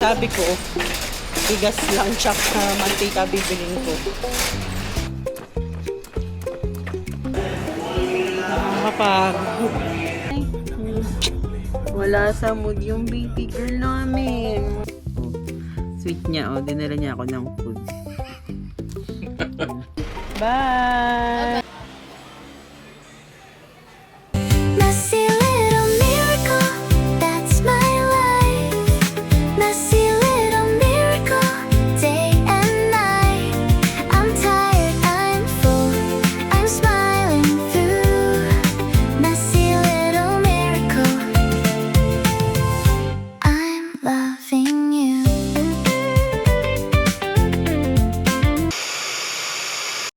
Sabi ko, bigas lang tsaka mantika bibilin ko. Nakakapagod. Wala sa mood yung baby girl namin. Sweet niya, oh. Dinala niya ako ng food. Bye! Messy little miracle, that's my life. Messy little miracle, day and night. I'm tired, I'm full, I'm smiling through. Messy little miracle, I'm loving you.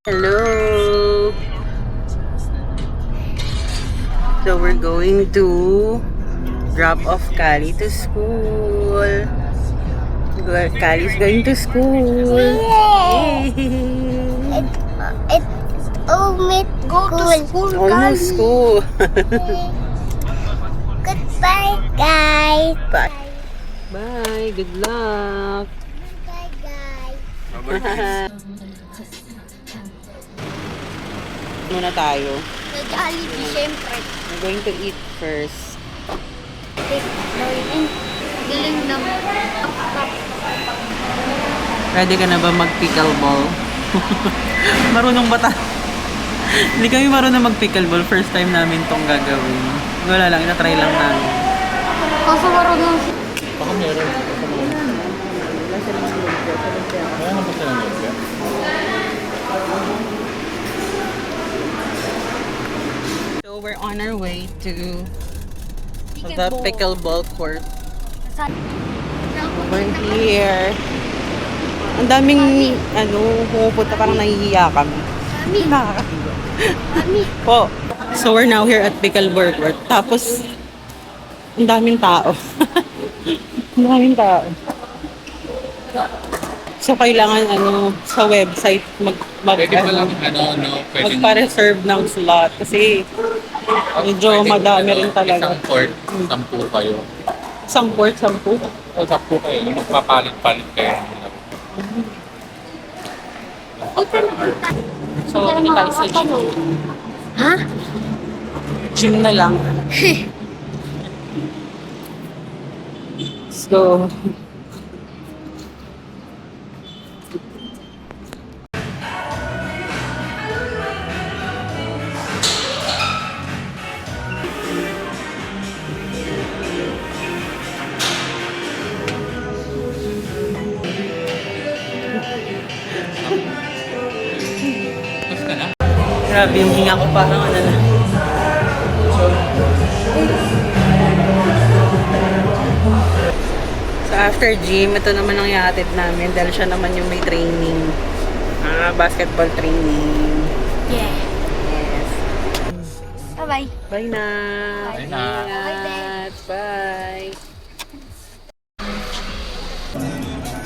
Hello! So we're going to drop off Kali to school. Kali's going to school. Yay! It's almost school. Almost school. Goodbye, guys. Bye. Bye. Good luck. Bye, guys. Muna tayo. Sa Jollibee, syempre. We're going to eat first. Galing ng Ready ka na ba mag-pickleball? Marunong ba tayo? Hindi kami marunong mag-pickleball. First time namin tong gagawin. Wala lang, ina-try lang namin. Kaso marunong Baka meron. Kaya naman sila nilga. So we're on our way to the pickleball court. Over here. Ang daming pumupunta, parang nahihiya kami. Po. So we're now here at pickleball court. Tapos ang daming tao. Ang daming tao. So kailangan sa website Pwede pa lang, pwede magpa-reserve ng slot kasi medyo madami rin talaga. Isang court, 10 kayo. Isang court, 10. O 10 kayo, magpapalit-palit kayo. So, hindi tayo sa gym. Ha? Gym na lang. Let's go. Tapos ka na? Grabe yung hinga ko, parang na. So after gym, ito naman ang ihatid namin dahil siya naman yung may training. Basketball training. Yeah. Yes. Bye-bye. Bye na. Bye na. Ingat. Bye.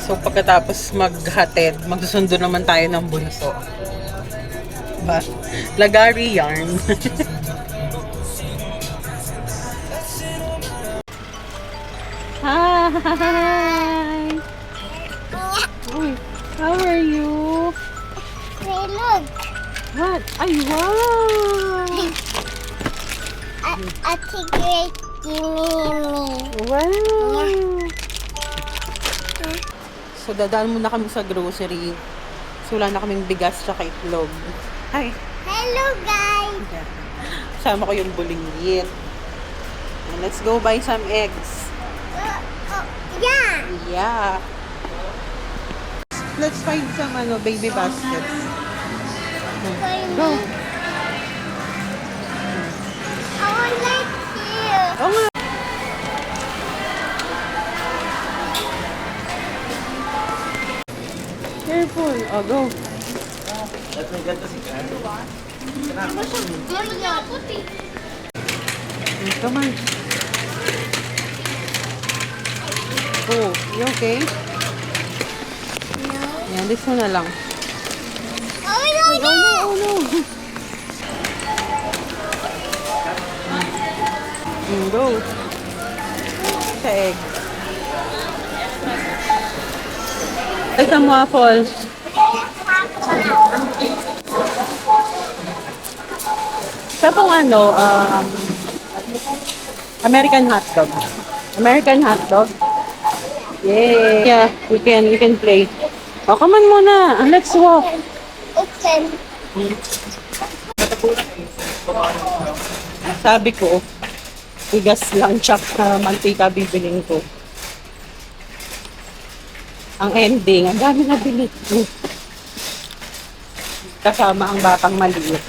So pagkatapos maghatid, magsusundo naman tayo ng bunso. Ba? Lagari yarn. Hi! Uy, how are you? Hey, look. What? Ay, wow! A cigarette me. Wow! So, dadaan muna kami sa grocery. So, wala na kaming bigas tsaka itlog. Hi! Hello, guys. Sama ko yung bulinggit. And let's go buy some eggs. Yeah. Yeah. Let's find some baby baskets. Go. I would like you. Oh nga. Careful. Oh, go. Come on. Oh, you okay? No. Yan, this one na lang. Oh, no, Oh no, oh no. Go. Sa egg. Ay, some waffles. Sa pong ano, American hotdog. American hotdog. Yay! Yeah, we can play. Oh, come on muna. Let's walk. Open. Sabi ko, bigas lang tsaka mantika bibiling ko. Ang ending, ang dami na bilit. Kasama ang batang maliit.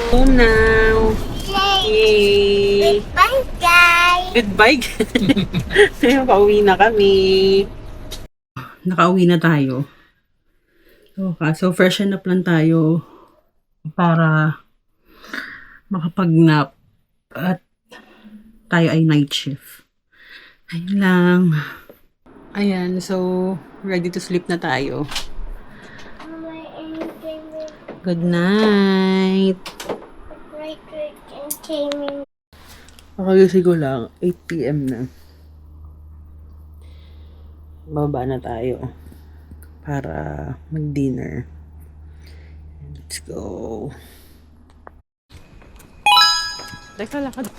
Home now. Yay! Bye, guys. Goodbye. Nakauwi na kami. Nakauwi na tayo. So freshen up lang tayo para makapag-nap at tayo ay night shift. Ayun lang. Ayan, so ready to sleep na tayo. Good night. Right, and came in. Makagising ko lang, 8 p.m. na. Baba na tayo para mag-dinner. Let's go. Teka, lakad.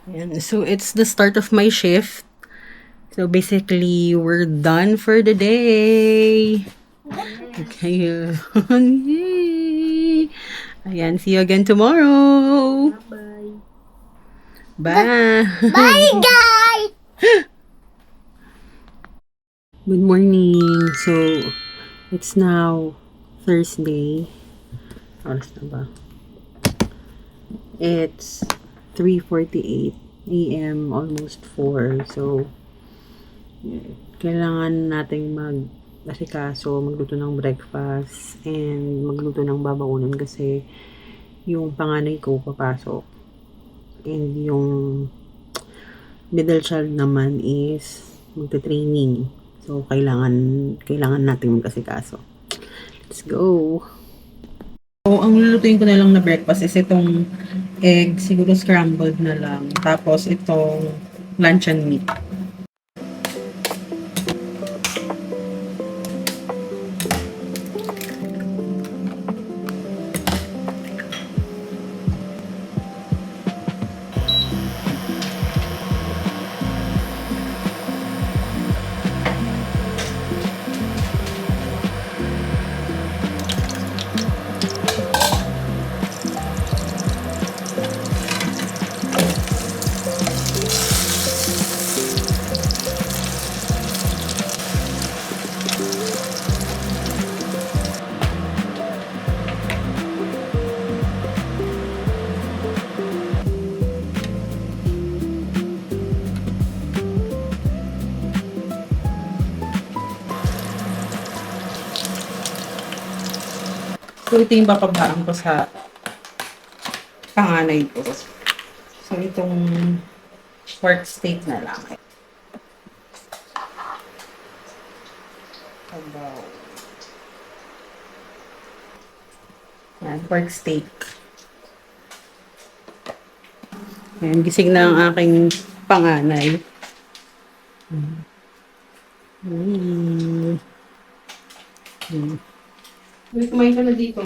Ayan, so it's the start of my shift. So basically, we're done for the day. Okay. Yay! Ayan, see you again tomorrow. Bye. Bye, guys. Good morning. So, it's now Thursday. Oras na ba? It's 3:48 a.m. almost 4. So, kailangan nating mag-asikaso, magluto ng breakfast, and magluto ng babaunan kasi yung panganay ko papasok. And yung middle child naman is magte-training. So, kailangan nating mag-asikaso. Let's go! So, ang lulutuin ko na lang na breakfast is itong egg, siguro scrambled na lang. Tapos, itong luncheon meat. So, ito yung bababaan ko sa panganay ko. So, itong pork steak na lang. Sabaw. Yan, pork steak. Yan, gising na ang aking panganay. Kumain ka na dito.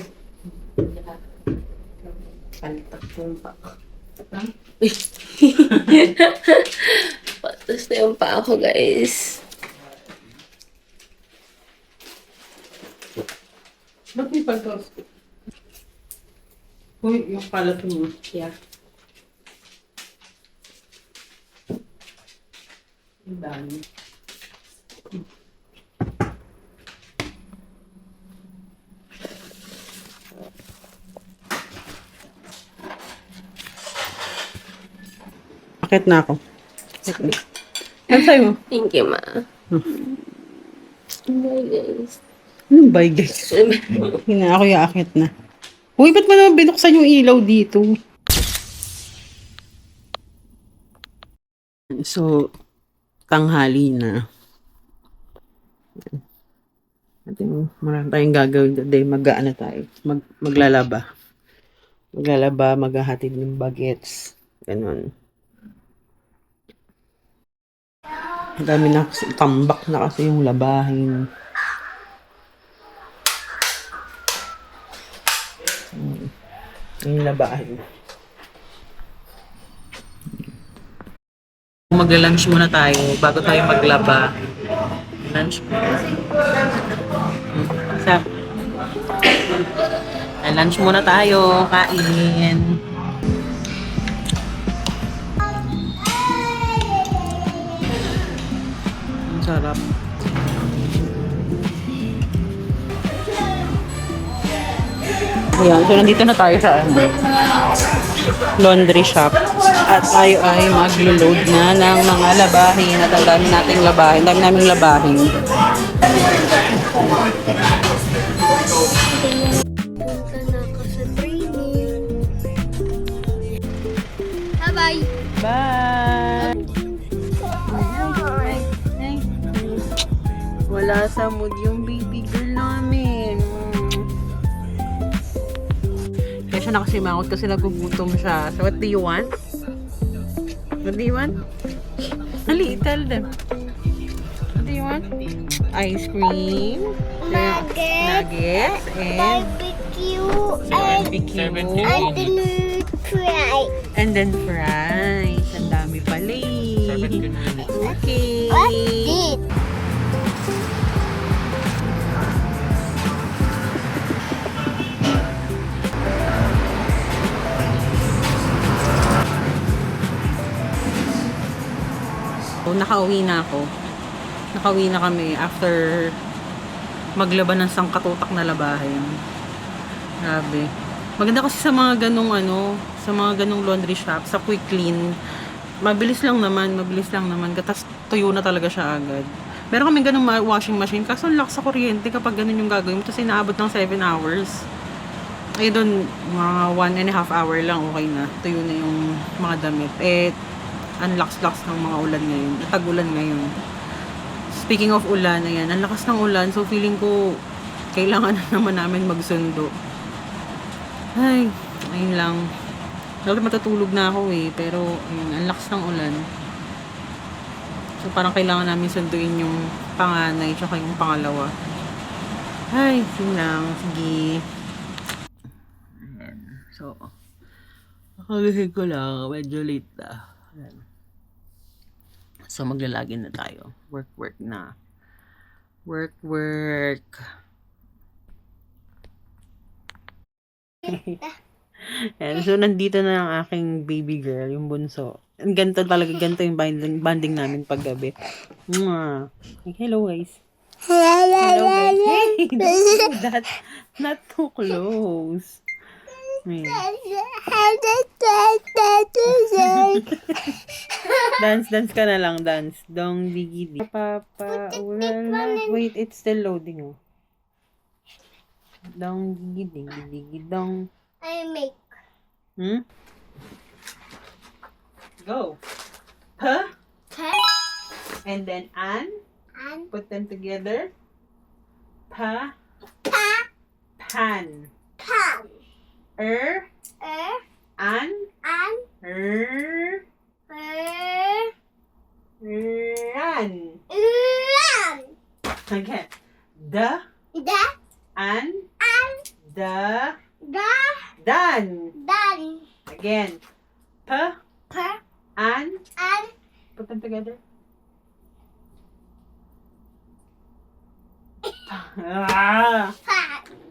Pantak yung pa. Patas na yung paa ko, guys. Ba't may pantos? Uy, yung palat mo. Yeah. Ang dami. Akit na ako. Ano sa'yo mo? Thank you, ma. Bye, guys. Bye, guys. Hindi na ako yaakit na. Uy, ba't mo naman binuksan yung ilaw dito? So, tanghali na. Marami tayong gagawin today. Mag-ano tayo? Maglalaba. Maglalaba, maghahatid ng bagets. Ganun. Ang dami na kasi, tambak na kasi yung labahin. Yung labahin. Magla-lunch muna tayo bago tayo maglaba. Lunch muna. Sa lunch muna tayo, kain. Ang sarap. Ayan, so nandito na tayo sa laundry shop. At tayo ay maglo-load na ng mga labahin. At ang dami nating labahin. Dami naming labahin. Punta na ako sa training. Bye-bye. Bye! Wala sa mood yung baby girl namin. Kaya siya nakasimangot kasi nagugutom siya. So what do you want? What do you want? Ali, tell them. What do you want? Ice cream. Nuggets. And Barbecue and barbecue. then fry. And then fries. Ang dami pala eh. Okay. What's this? So, nakauwi na ako. Nakauwi na kami after maglaban ng sangkatutak na labahin. Grabe. Maganda kasi sa mga ganong sa mga ganong laundry shop, sa quick clean. Mabilis lang naman. Tapos tuyo na talaga siya agad. Meron kaming ganong washing machine. Kaso ang lakas sa kuryente kapag ganun yung gagawin mo. Tapos inaabot ng 7 hours. Ay doon, mga 1.5 hour lang, okay na. Tuyo na yung mga damit. Ang lakas-lakas ng mga ulan ngayon. Tag-ulan ngayon. Speaking of ulan, ayan, ang lakas ng ulan. So, feeling ko, kailangan na naman namin magsundo. Ay, ayun lang. Dahil matutulog na ako eh. Pero, ayun, ang lakas ng ulan. So, parang kailangan namin sunduin yung panganay tsaka yung pangalawa. Ay, yun lang. Sige. Ayan. So, nakagising ko lang. Medyo late na. Ayan. So, maglalagin na tayo. Work na. Work. Ayan, so, nandito na ang aking baby girl, yung bunso. Ganito yung bonding namin paggabi. Mwah. Hello, guys. Hello, guys. Hey, don't do that. Not too close. Ayan. Dance ka na lang, dance. Dong, digi, di. Papa, ulala. Wait, it's still loading, oh. Dong, digi, dong. I make. Go. Pa, Pan. and then an. And Put them together. Pa, pa. pan. Pan. An, And ran. run. Again. The, The an, and the, the done. done. Again. Pa, Per an, and put them together. pan.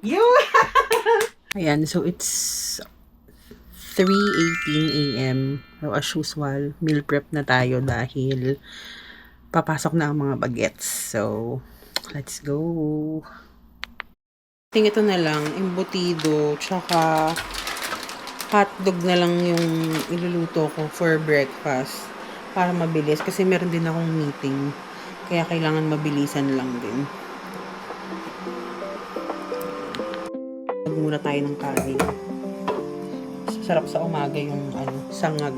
You! Ayan, so it's 3:18 a.m. So, as usual, meal prep na tayo dahil papasok na ang mga bagets. So, let's go. Ito na lang, embutido, tsaka hotdog na lang yung iluluto ko for breakfast para mabilis. Kasi meron din akong meeting. Kaya kailangan mabilisan lang din. Muna tayo ng kanin. Sarap sa umaga yung sangag.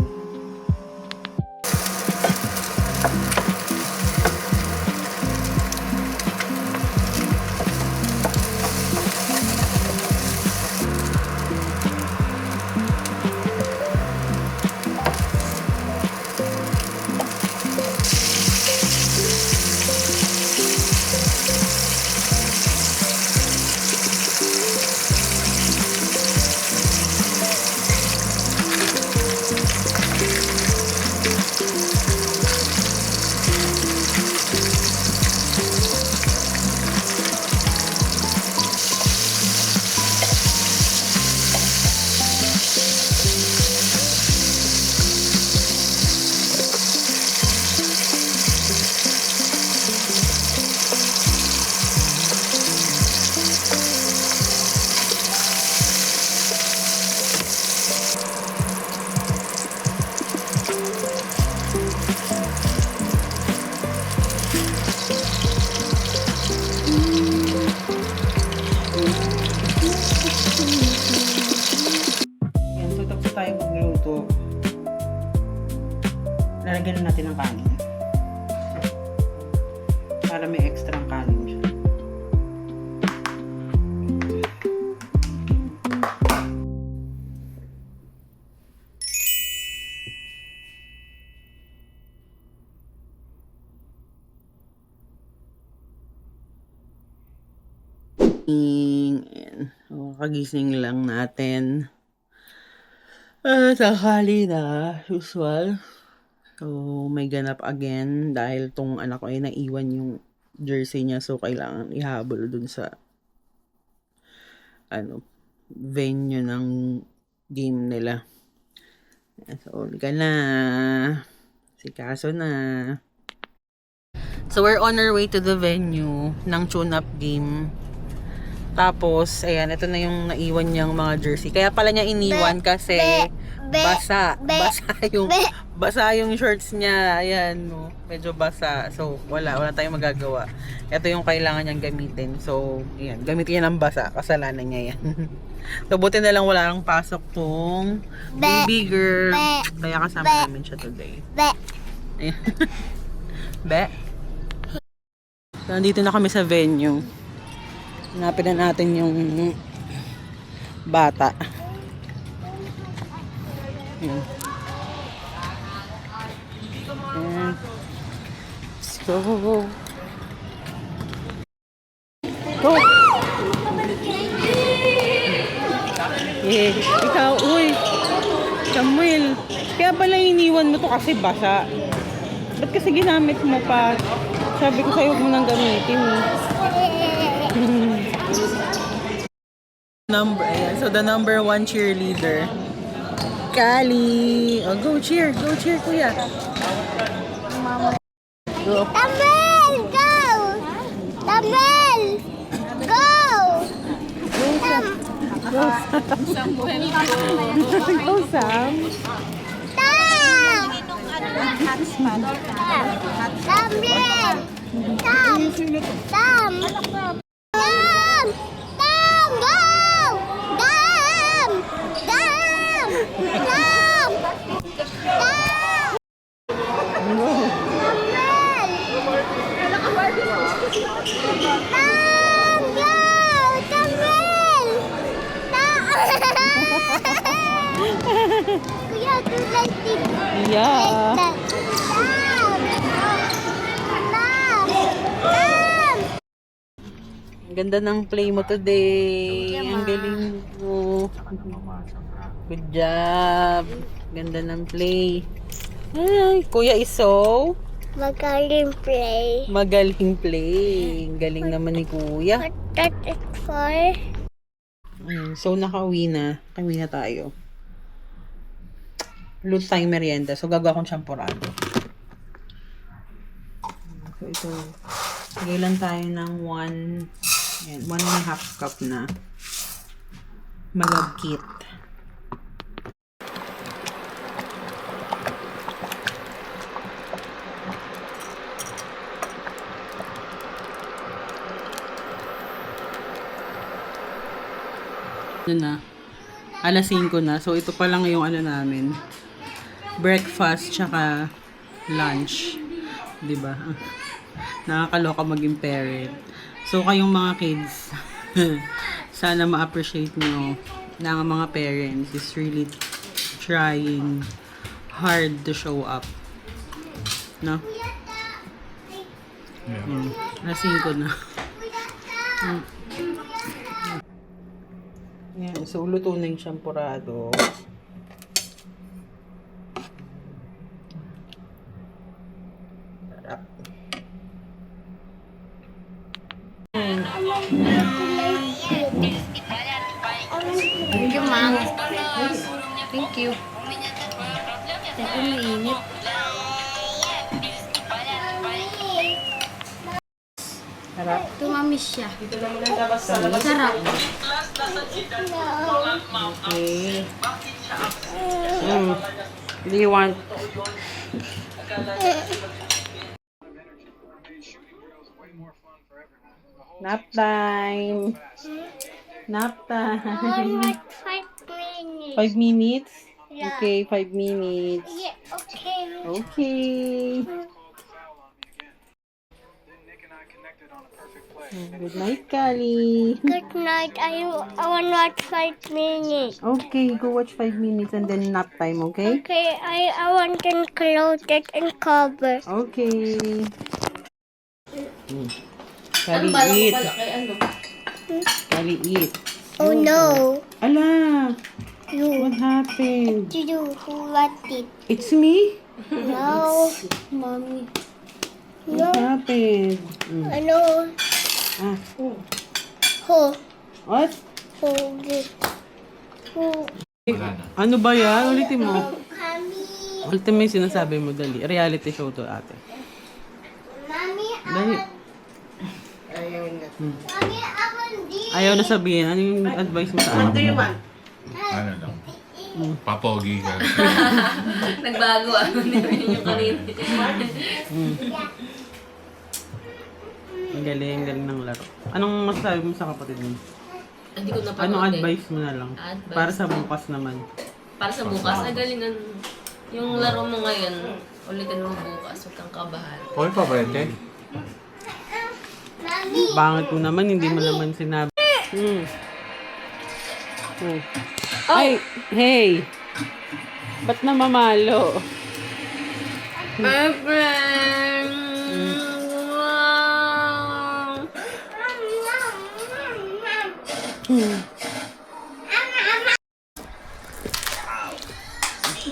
Yan, so tapos tayo magluto. Lalagyan na natin ng kanin. Para may extra kanin siya. Ayan. Kagising lang natin. Sakali na. Usual. So, may ganap again dahil tong anak ko ay naiwan yung jersey niya. So, kailangan ihabol dun sa venue ng game nila. So, ka na. Sikaso na. So, we're on our way to the venue ng tune-up game. Tapos, ayan, ito na yung naiwan niyang mga jersey. Kaya pala niya iniwan kasi basa yung shorts niya. Ayan, no, medyo basa. So, wala tayong magagawa. Ito yung kailangan niyang gamitin. So, ayan, gamitin niya ng basa. Kasalanan niya yan. So, buti na lang wala nang pasok tong baby girl. Kaya kasama namin siya today. Ayan. Be. So, nandito na kami sa venue. Hanapin na natin yung bata. Ayan. Ayan. Let's go. Go! Ikaw, uy! Samuel! Kaya pala iniwan mo to kasi basa. Ba't kasi ginamit mo pa? Sabi ko sa'yo, huwag mo nang gamitin. Ayan. So, the number 1 cheerleader. Kali! Oh, go cheer! Go cheer, kuya! Go! Tamel, go! Tamel, go! Go, Sam! Go, Sam! Tam! Tamel! Tam! Tam! Tam! Tam! Go! Tam! Tam! Tam! Tam! Tamel! Tam! Go! Tamel! Kuya, do like this. Yeah! Tam! Tam! Tam! Ang ganda ng play mo today. Ang galing mo. Good job. Ganda ng play. Ay, kuya is so Magaling play. magaling play. Galing naman ni kuya. What that is for? So, nakauwi na. Kami na tayo. Luto tayong merienda. So, gagawa akong champurado. So, ito. Lagay lang tayo ng 1.5 cup na malagkit. Na, alas 5 na. So, ito pa lang yung namin. Breakfast, tsaka lunch. Diba? Nakakaloka maging parent. So, kayong mga kids, sana ma-appreciate nyo na ang mga parents is really trying hard to show up. No? Alas 5 na. Yan, so luto na yung champurado. Sarap. Thank you, ma'am. Thank you. Teka, mainit. Sarap. Tumamis siya. Sarap. Sarap. Okay. Do you want? Nap time. Nap I time. want 5 minutes. 5 minutes? Yeah. Okay, 5 minutes. Yeah, okay. Okay. Good night, Kali. Good night. I want to watch 5 minutes. Okay, go watch 5 minutes and then nap time, okay? Okay, I want to close it and cover. Okay. Ano Kali, bala ko eat. pala kay ano? Kali, eat. Oh no. Ala, You. what happened? You what it? It's me? No. Mommy. What happened? Ano? Ah, Who? what? Who? Who? Wala na. Ano ba yan? Ulitin mo. Mommy. Ulitin mo yung sinasabi mo, dali. Reality show to, ate. Mommy, Dali. Mommy, I want this. Ayaw na sabihin. Ano yung advice mo sa akin? Ano lang. Papogi ka. Nagbago ah. Hindi yung kanina. Ang galing ng laro. Anong masasabi mo sa kapatid mo? Hindi ko napanood Anong eh. advice mo na lang? Advice? Para sa bukas naman. Para sa bukas, ay galingan. Yung laro mo ngayon, ulitin mo bukas. Huwag kang kabahan. Okay pa, Brente? Bangat mo naman, hindi mo naman sinabi. Oh. Ay, hey! Ba't namamalo? My friend! Wow!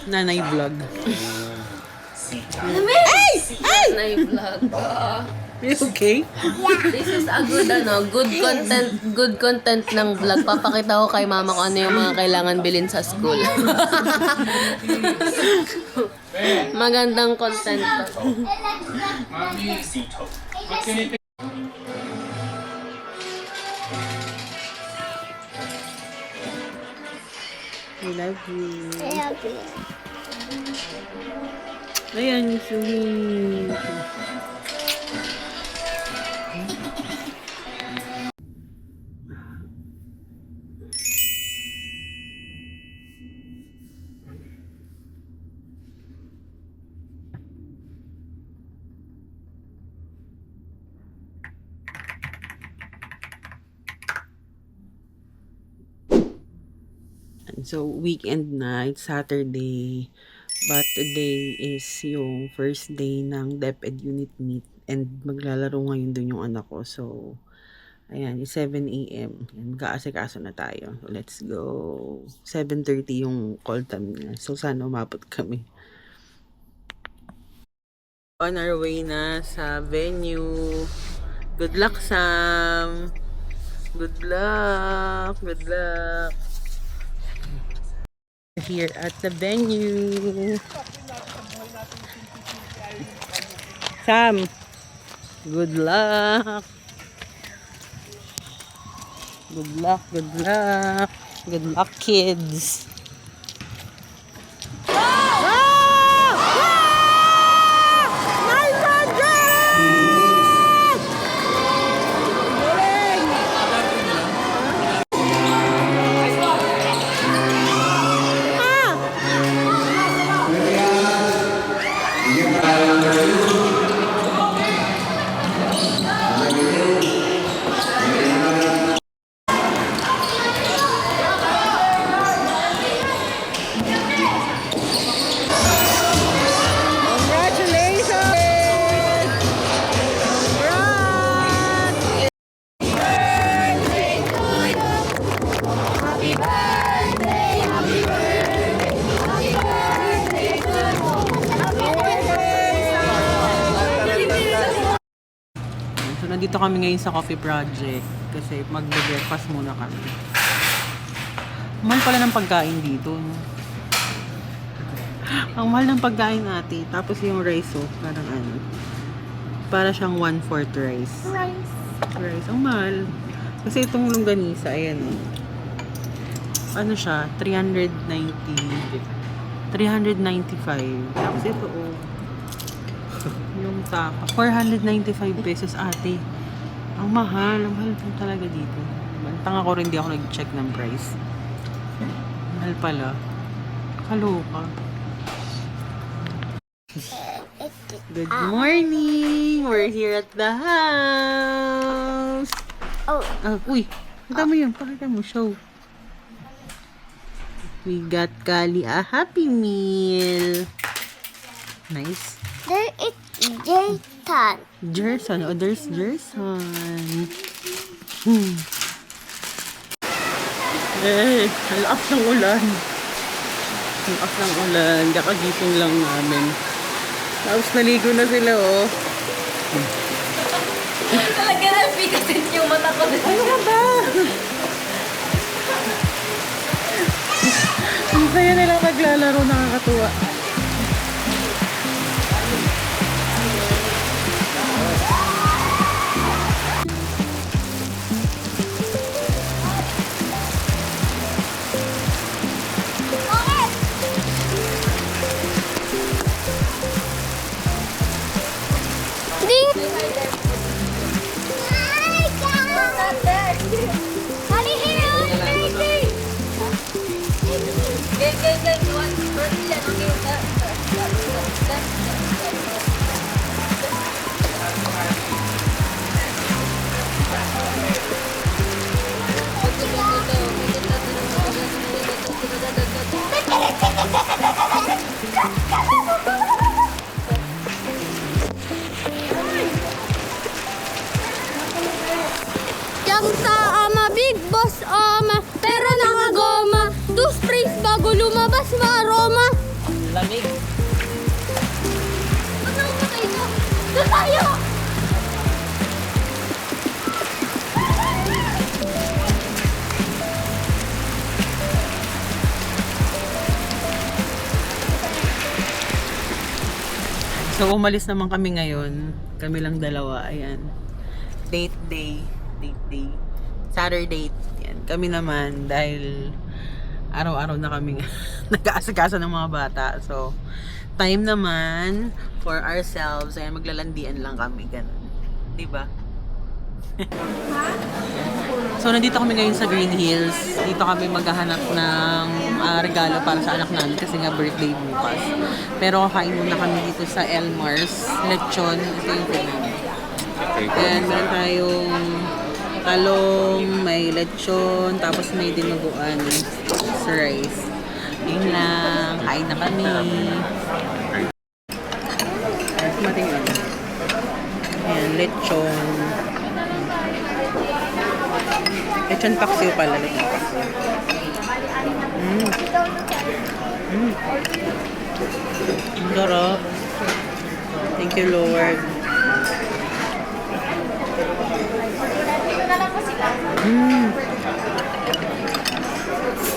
Nanay vlog. Na-vlog ko. You okay? This is a good content ng vlog. Papakita ko kay mama ko ano yung mga kailangan bilhin sa school. Magandang content to. I love you. I love you. Ayan, yung sweet. So, weekend na, it's Saturday. But today is yung first day ng DepEd Unit Meet. And maglalaro ngayon dun yung anak ko. So, ayan, it's 7 a.m. Mag-aasikaso na tayo. So, let's go. 7:30 yung call time niya. So, sana umabot kami. On our way na sa venue. Good luck, Sam! Good luck! Good luck! Here at the venue. Sam, good luck. Good luck, good luck. Good luck, kids. So, nandito kami ngayon sa coffee project kasi magbe-breakfast muna kami. Mahal pala ng pagkain dito, no? Ang mahal ng pagkain natin. Tapos yung rice, oh, parang ano. Para siyang 1/4 rice. Rice. Ang mahal. Kasi itong longganisa, ayan, oh. Ano siya? 395. Tapos ito, oh. Yung tapa. 495 pesos, ate. Ang mahal. Ang mahal po talaga dito. Tanga ko rin, di ako nag-check ng price. Mahal pala. Kaloka. Good morning! We're here at the house! Oh, Uy! Pakita mo yun. Pakita mo. Show. We got Kali a Happy Meal. Nice. there is Jaytan. Jerson. Oh, there's Jerson. Ang lakas ng ulan. Ang lakas ng ulan. Kakagising lang namin. Tapos naligo na sila, oh. Talaga na, pikasin yung mata ko. Ano ka ba? Ang saya nilang naglalaro, nakakatuwa. Ding! Honey, here, baby! Yang sa big boss pero nakagoma. 2 sprays bago lumabas ma-aroma. Lamig. Ano ba kayo? Doon tayo! So, umalis naman kami ngayon. Kami lang dalawa. Ayan. Date day. Date day. Saturday. Ayan. Kami naman, dahil araw-araw na kami nag-aasikaso ng mga bata. So, time naman for ourselves. Ayan, maglalandian lang kami. Ganun. Diba? So, nandito kami ngayon sa Green Hills. Dito kami maghahanap ng regalo para sa anak namin kasi nga birthday bukas. Pero kakain muna kami dito sa Elmar's Lechon. Ito yung food namin. Ayan, meron tayong talong, may lechon, tapos may dinuguan sa rice. Yun lang. Kain na kami. Kumating yun. Ayan, lechon. Lechon paksiw pala. Lechon paksiw. Ang sarap. Thank you, Lord.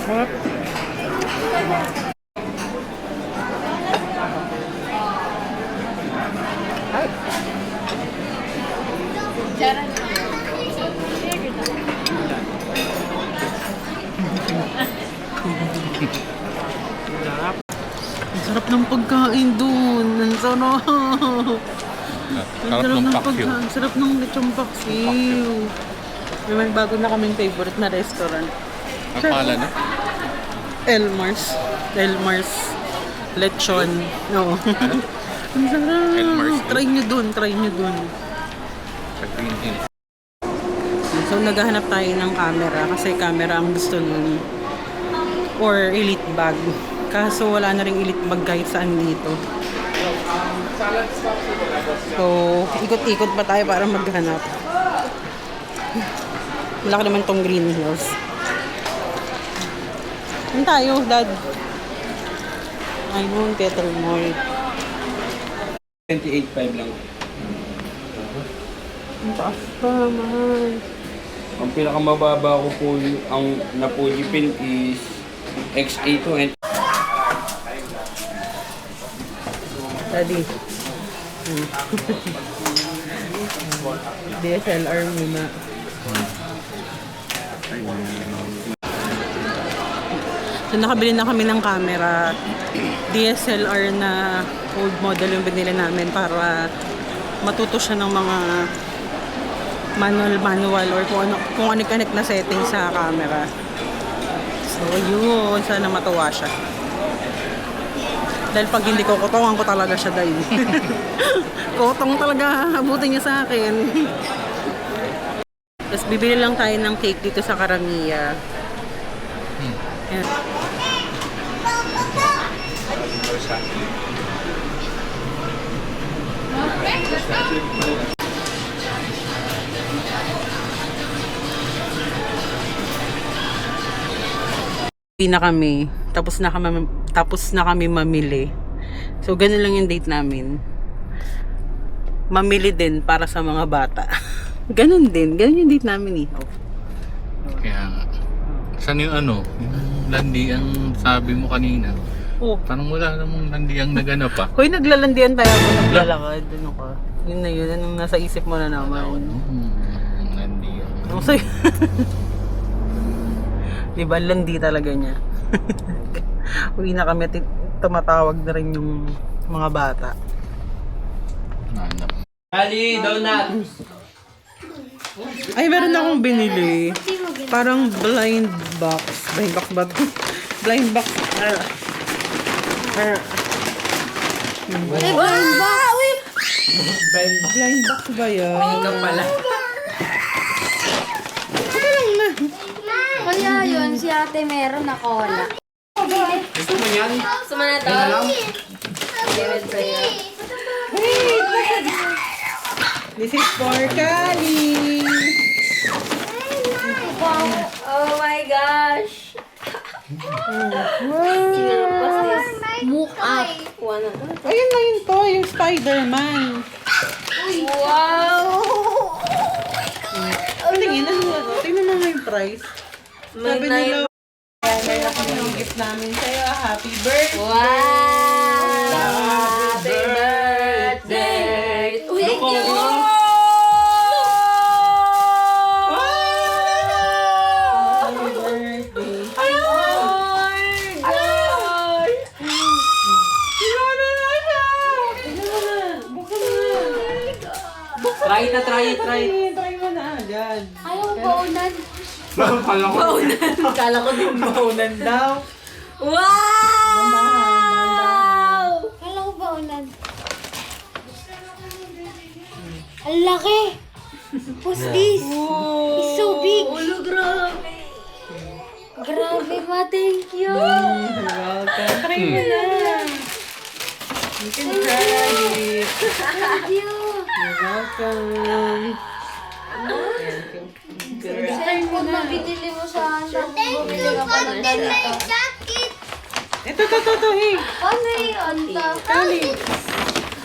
Sarap. Ang sarap ng pagkain dun. Ang sarap. Sarap ng paksiw. Ang sarap ng lechong paksiw. May bago na kaming favorite na restaurant. Ang pala na? Elmar's. Elmar's Lechon. No. Ang sarap. Elmar's. Try nyo dun. Try nyo dun. Sa Green Hills. So, naghahanap tayo ng camera kasi camera ang gusto nun. Or elite bag. Kaso wala na rin elite bag kahit saan dito. So, ikot-ikot pa tayo para maghanap. Wala naman tong Green Hills. Saan tayo, Dad? Ay, noon, Theater Mall. 28.5 lang. Ang taas pa, mahal. Ang pinakamababa ko po ang napulipin is XA2 and Daddy. DSLR muna. So, nakabili na kami ng camera. DSLR na old model yung binili namin para matuto siya ng mga manual or kung ano connect na setting sa camera. So, yun. Sana matuwa siya. Dahil pag hindi ko, kutungan ko talaga siya dahil. Kotong talaga, habutin niya sa akin. Tapos bibili lang tayo ng cake dito sa Karamiya. Ayan. Uwi na kami. Tapos na kami mamili. So, ganun lang yung date namin. Mamili din para sa mga bata. Ganun din. Ganun yung date namin eh. Oh. Kaya nga. Saan yung ano? Yung landi ang sabi mo kanina. Oh. Parang wala namang landi ang naganap pa. Hoy, naglalandian tayo ako naglalakad. Ano ka? Yun na yun. Anong nasa isip mo na naman? Landi ang... Ano sa'yo? Diba, landi talaga niya. Uwi na kami at tumatawag na rin yung mga bata. Hanap. Ali, donut! Ay, meron akong binili. Parang blind box. Blind box ba? Blind box. Blind box ba yan? Ikaw pala. Kaya yun, si ate meron na cola. Gusto mo yan? Gusto mo na to? David sa'yo. This is for Kali. Oh my gosh! Sinampas this. Mook up. Ayun na yun to, yung Spider-Man. Wow! Tingin, ano? Tingnan mo nga yung price. May Sabi nila, may kami yung gift namin sa'yo. Happy birthday! Wow! Happy birthday! Uy, thank you! Happy birthday! Ay, gosh! Try na, try. Try mo na agad. Ayaw baunan. Kala ko. Kala ko din Baunan daw. Wow! Ayaw baunan. Ang laki. What's this? It's so big. Ulo, grabe! Grabe ma, thank you. Welcome. Try mo na. You can try it. Thank you. You're welcome. Saan po na binili mo sa anak? Bumili ka pa ng ganito. Ito, hey. Ano yun? Kali.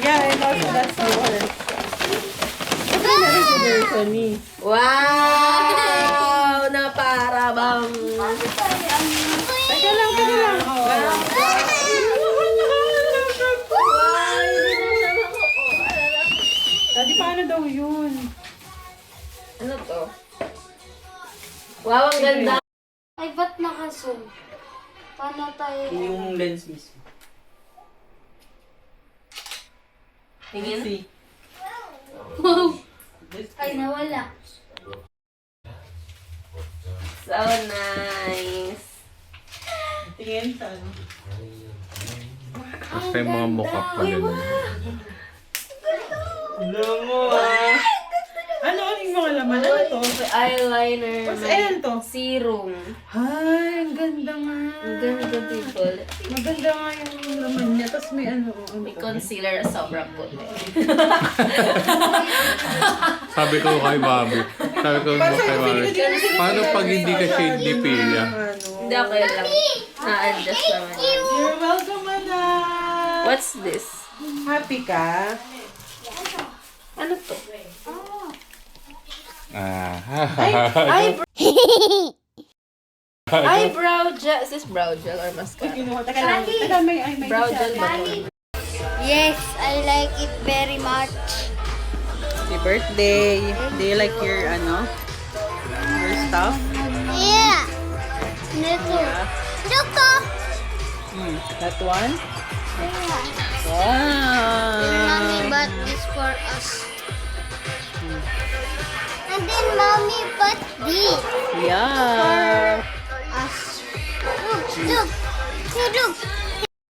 Yeah, and also that's yours. Ito na rin si Dersony. Wow! Na para bang... Teka lang. Oh. Daddy, paano daw yun? Ano to? Wow, ang ganda! Ay, ba't naka-zoom? Paano tayo? Yung lens mismo. Tingin? See. Wow! Ay, nawala. So nice! Tingin sa ano. Basta yung mga mukha pa ganun. Alam mo Ano yung mga laman? Ano to? Eyeliner. What's ayan to? Serum. Ay, ang ganda nga. Ang ganda, people. Maganda nga yung laman niya. Tapos may ano. May concealer, sobrang puti. Sabi ko kay Bobby. Paano pag hindi ka shade ni Pia? Hindi ako yun lang. Na-adjust naman. You're welcome, anak. What's this? Happy ka? Ano to? Eyebrow gel. Is this brow gel or mascara? Teka lang. Teka, may Brow gel ba? Yes, I like it very much. Happy birthday. Do you like your, your stuff? Yeah. Nito. Nito. That one? Yeah. Wow. Mommy bought this for us. I And then mommy put this. Yeah. Look. Hey, look.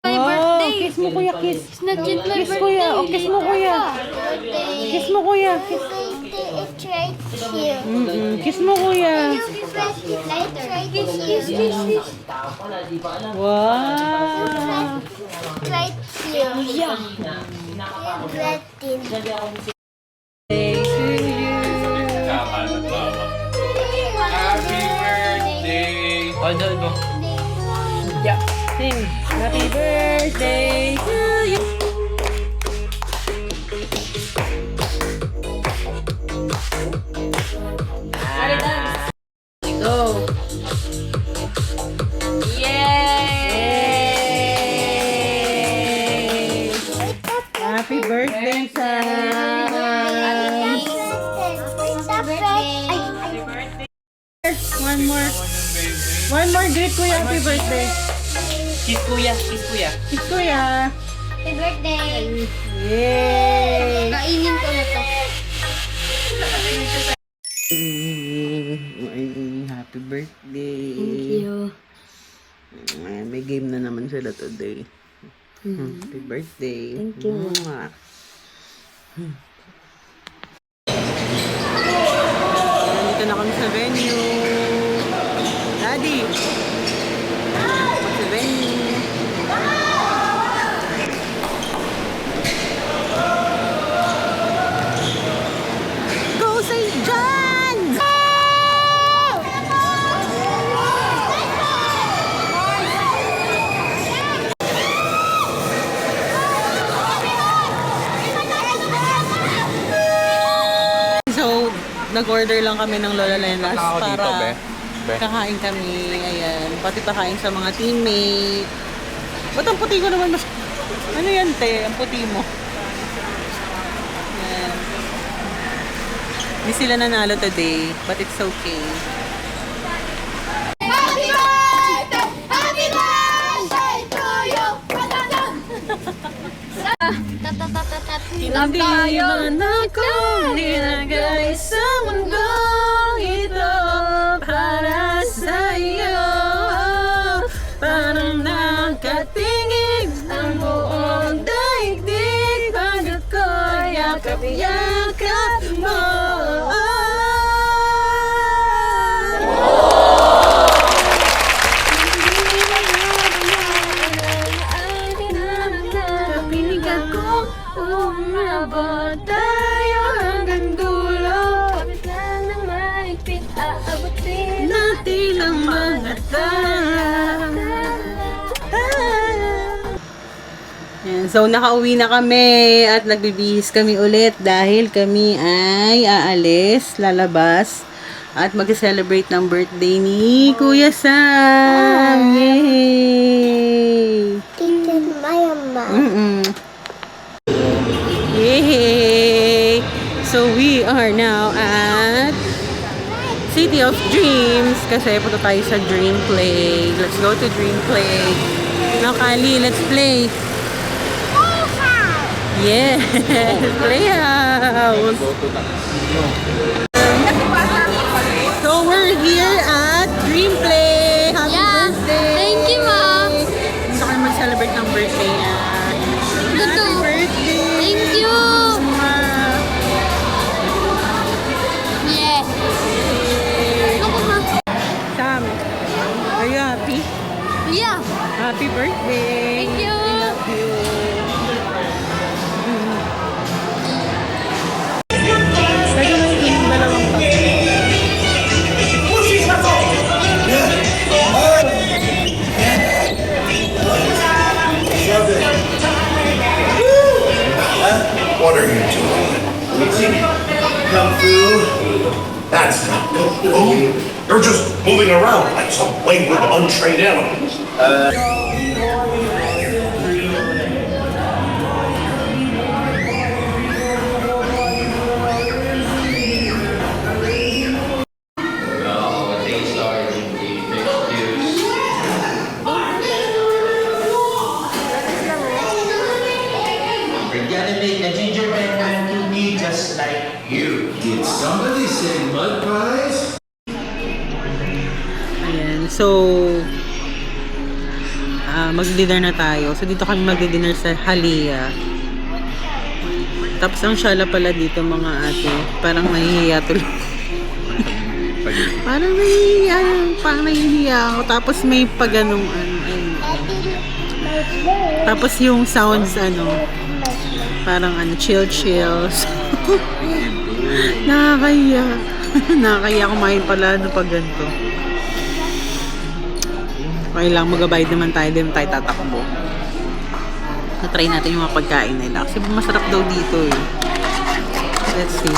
My Oh, birthday. kiss mo kuya, kiss. It's not yet my Kiss birthday. kuya, oh, kiss mo kuya. Birthday. Kiss mo kuya, kiss. It's right here. Kiss mo kuya. You press it later. Kiss. Wow. Right here. Yeah. Right in. Happy birthday! Hold mo. Sing. Happy birthday to you. Go. Yay! Happy birthday, Sam! One more. One more greet kuya. Happy birthday. Kiss kuya, kiss kuya. Kiss kuya. Happy birthday. Yay! Kainin ko na to. Happy birthday. Thank you. May game na naman sila today. Happy birthday. Thank you. Nandito na kami sa venue. Daddy! Sa venue. Go St. John! So, nag-order lang kami ng Lola Lenas para kakain kami. Ayan. Pati pakain sa mga teammate. Ba't ang puti ko naman mas... Ano yan, te? Ang puti mo. Ayan. Hindi sila nanalo today, but it's okay. Happy birthday! Happy birthday to you! Hindi man ako nilagay sa mundong ito para sa'yo. Parang nakatingin ang buong daigdig pag ako'y yakap-yakap mo. Kapinig ako, umabot tayo hanggang dulo. Kapit lang ng maigpit, aabutin Natin ang mga Yan, so nakauwi na kami at nagbibihis kami ulit dahil kami ay aalis, lalabas at mag-celebrate ng birthday ni Kuya Sam. Yay! Tita Mayama. Yay! So we are now at City of Dreams kasi punta tayo sa Dream Play. Let's go to Dream Play. Now, Kali, let's play. Yes! Playhouse! So we're here at Dream Play. Happy birthday! Thank you, Mom. Gusto kayo mag-celebrate ng birthday niya. Happy birthday! Thank you. Yeah. Ako, Ma. Sam, are you happy? Yeah. Happy birthday! Thank you. I love you. Pwede mo yung dalawang cup. What are you doing? Kung Fu? That's not Kung Fu. You're just moving around like some wayward, untrained animals. We're gonna make a gingerbread man to me just like you. Did somebody say mud pies? Ayan, so mag-dinner na tayo. So dito kami mag-dinner sa Halia. Tapos ang syala pala dito mga ate, parang nahihiya tuloy. Parang nahihiya ako. Tapos may paganong tapos yung sounds parang chill. Nakakahiya. Nakakahiya kumain pala pag ganito. Okay lang, magabayad naman tayo, din tayo tatakbo. Na-try natin yung mga pagkain nila. Kasi masarap daw dito eh. Let's see.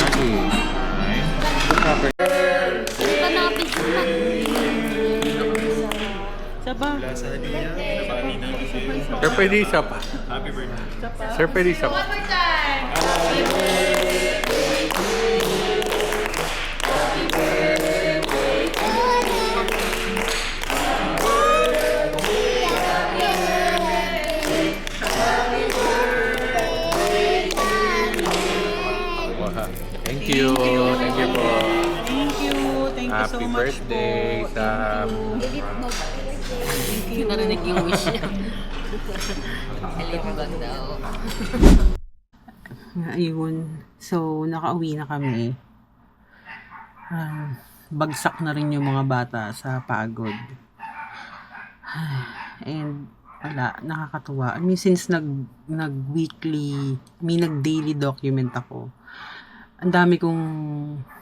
Saba. Sir, pwede isa pa. Sir, pwede isa pa. Thank you. Thank you po. Thank you so Happy much birthday, po. Sam. Hindi narinig yung wish niya. Alibag daw. Ayun. So, nakauwi na kami. Bagsak na rin yung mga bata sa pagod. And wala, nakakatuwa. I mean, since nag-weekly, nag-daily document ako, ang dami kong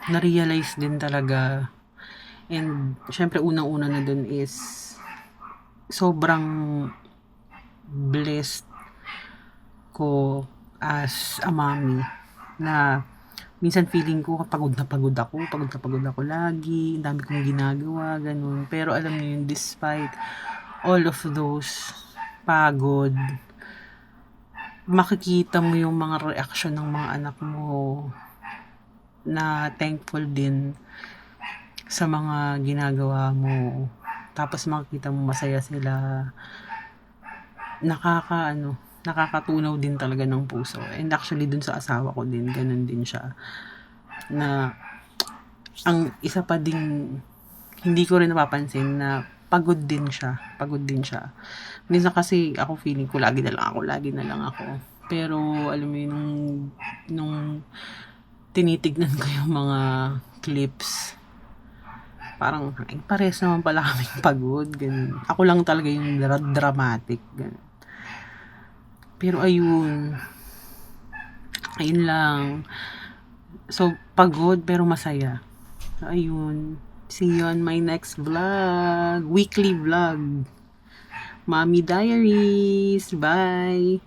na-realize din talaga. And syempre unang-una na dun is sobrang blessed ko as a mommy na minsan feeling ko pagod na pagod ako lagi, ang dami kong ginagawa, ganun. Pero alam niyo yun, despite all of those pagod, makikita mo yung mga reaction ng mga anak mo na thankful din sa mga ginagawa mo. Tapos makikita mo masaya sila. Nakakatunaw din talaga ng puso. And actually dun sa asawa ko din, ganun din siya. Na ang isa pa ding hindi ko rin napapansin na pagod din siya. Minsan kasi ako feeling ko lagi na lang ako. Pero alam mo yun, nung tinitignan ko yung mga clips, parang pares naman pala kaming pagod, ganun. Ako lang talaga yung dramatic, ganun. Pero ayun lang. So pagod pero masaya. So, ayun, see you on my next vlog, weekly vlog, Mommy Diaries. Bye.